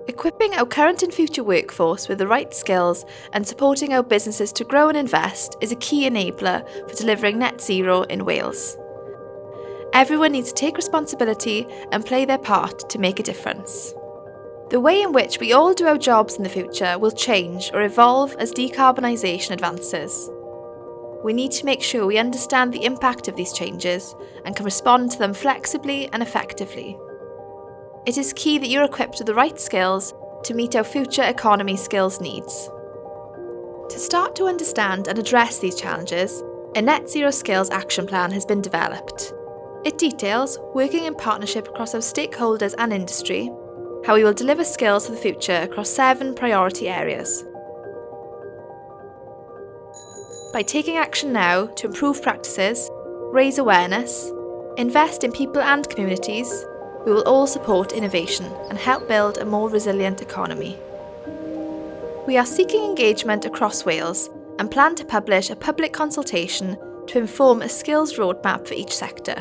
Equipping our current and future workforce with the right skills and supporting our businesses to grow and invest is a key enabler for delivering net zero in Wales. Everyone needs to take responsibility and play their part to make a difference. The way in which we all do our jobs in the future will change or evolve as decarbonisation advances. We need to make sure we understand the impact of these changes and can respond to them flexibly and effectively. It is key that you're equipped with the right skills to meet our future economy skills needs. To start to understand and address these challenges, a Net Zero Skills Action Plan has been developed. It details, working in partnership across our stakeholders and industry, how we will deliver skills for the future across 7 priority areas. By taking action now to improve practices, raise awareness, invest in people and communities, we will all support innovation and help build a more resilient economy. We are seeking engagement across Wales and plan to publish a public consultation to inform a skills roadmap for each sector.